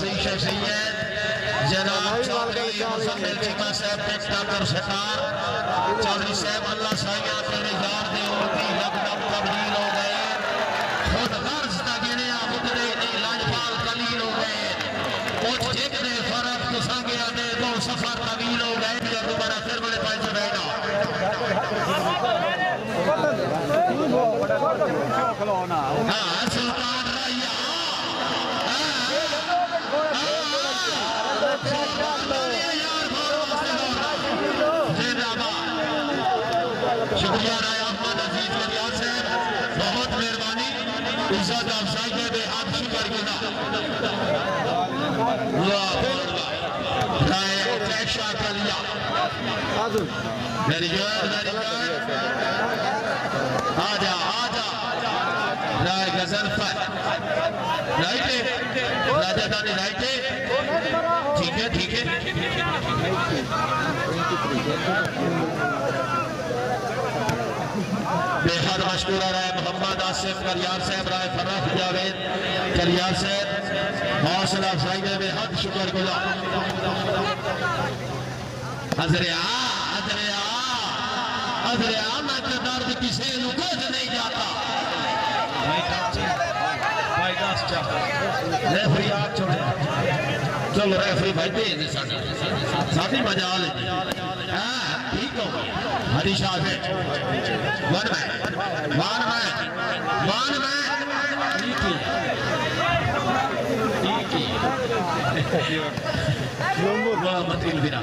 वसी शख्सियत जनाब चौधरी मुजम्मिल चिका साहब टिकटॉकर सरकार चौधरी साहब अल्लाह साइया तेरे यार दे होती यकदम तब्दील हो गए खुद गर्ज दा गिणिया मुदरे नहीं लाजपाल कलील हो गए कुछ एक ने फर्क तो संगिया ने दो सफर तवील हो गए जो दोबारा फिर बड़े पैसे बैठा हाँ सुल्तान रैया शुक्रिया राय अहमद अजीज करिया साहब बहुत मेहरबानी इज्जत अफजाई के बेहद शुक्र गुना राय जैशा कलिया वेरी गुड आजा राय गजल पर राइट राजा दानी राइट ठीक है बेहद मशकूर राय मोहम्मद आसिफ करियार साहब राय फर्राह जावेद करियार साहब हौसला अफजाई में बेहद शुक्र गुजार हजरे आ मैं तो दर्द किसी को कुछ नहीं जाता रेफरी आप छोड़े चलो रेफरी भाई दे साथी मजा ले ठीक हो हरी शाह से वन मतील बिना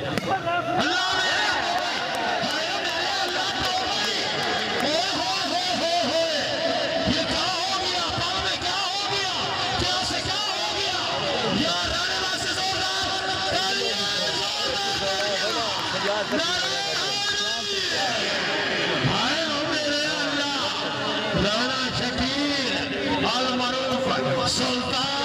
राणा शकील अल मरूफ सुल्तान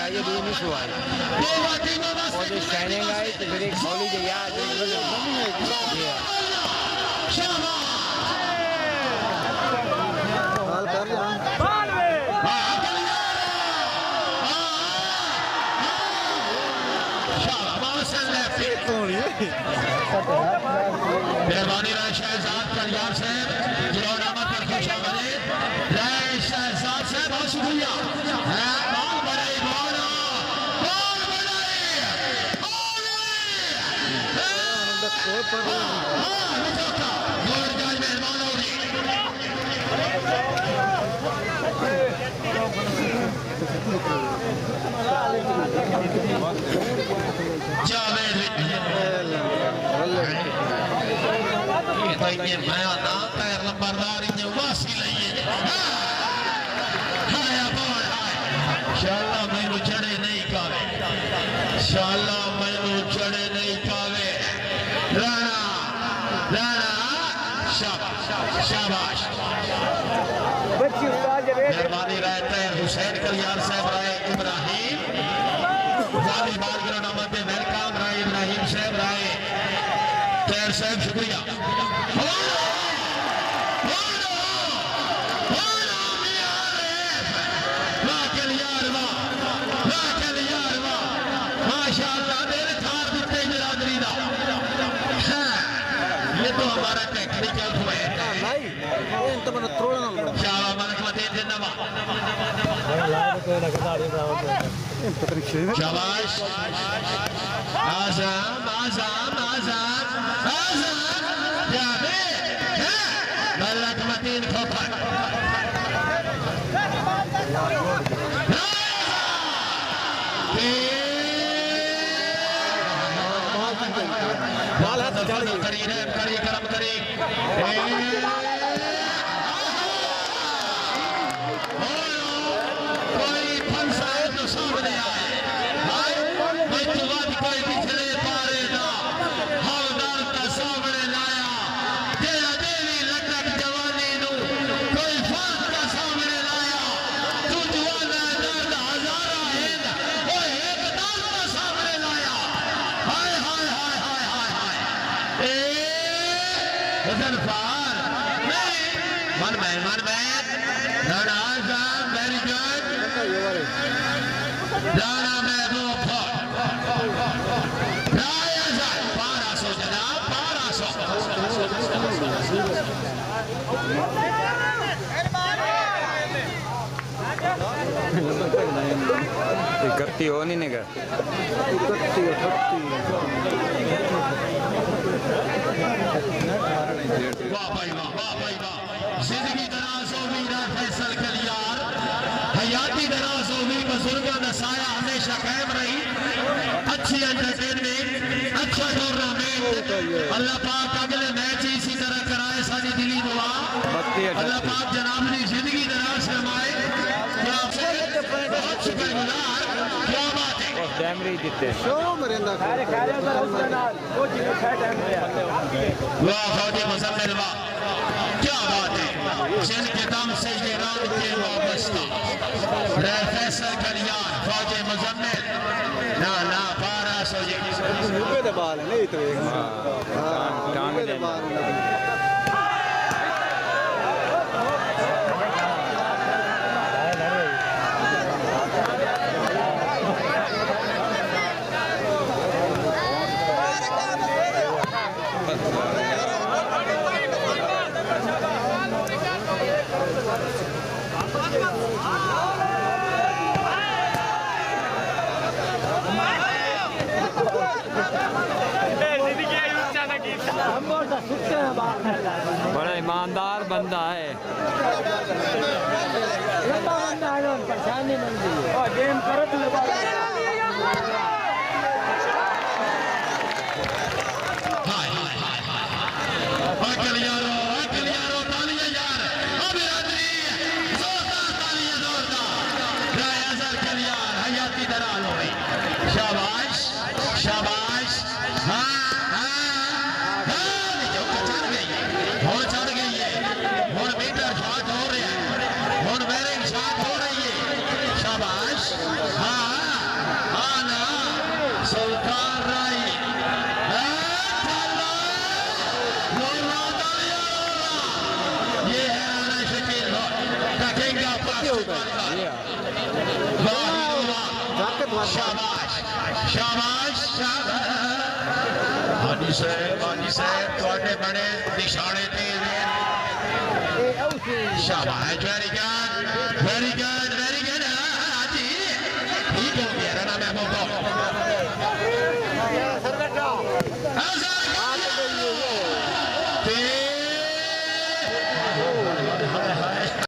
ये दो नहीं हुआ और जो शाइनिंग आई तो फिर एक हॉली जो याद मेहरबानी राय शहजाद कलियार साहब जिलानामा पर खुश आमदीद राय शहजाद साहब बहुत शुक्रिया शाला मैनू चढ़े नहीं पावे राणा शाबाश मेहरबानी राय तैर हुसैन कलियार साहब राय इब्राहिम वॉलीबॉल ग्राउंड पे वेलकम राय इब्राहिम साहब राय तैर साहब शुक्रिया हमारा टेक्निकल शाबाश आज़म मलक मतीन खोखर करी करम करी कोई फंसाए तो सामने आए मैं तो बात कोई पिछले पारे ना हवलदार का सामने लाया तेरा देवी लटक जवानी नू कोई फांस का सामने लाया तू जवाना दर्द हजारा है ओ एक राणा महबूब फौज राया जाए 1200 जनाब 1200 करती हो नहीं निका वाह भाई वाह जिंदगी दराज होगी फैसल कलियार हयाती दराज होगी बुजुर्गों का साया हमेशा कायम रही अच्छी एंटरटेनमेंट अच्छा टूर्नामेंट अल्लाह पाक अगले मैच इसी तरह कराए सारी दिली दुआ अल्लाह पाक जनाब ने जिंदगी दराज फरमाए बहुत शुक्रगुजार क्या बात है डैमरी जीते वाह फौजी मुजम्मिल वाह क्या बात है जिनके दम से ये रात के वाबस्ता फैसल कलियार फौजी मुजम्मिल ना 1200 जी बाल नहीं तो टांग दे बड़ा ईमानदार बंदा है परेशानी बनती है गेम करो शाबाश शाबाश चढ़ गई है और मीटर शॉट हो रहा है और बैरिंग शॉट हो रही है शाबाश आना सुल्तान राय ये है आना शकील टकेगा शाबाश शाबाश हाजी साहब थोड़े बड़े निशाने तेज शाबाश वेरी गुड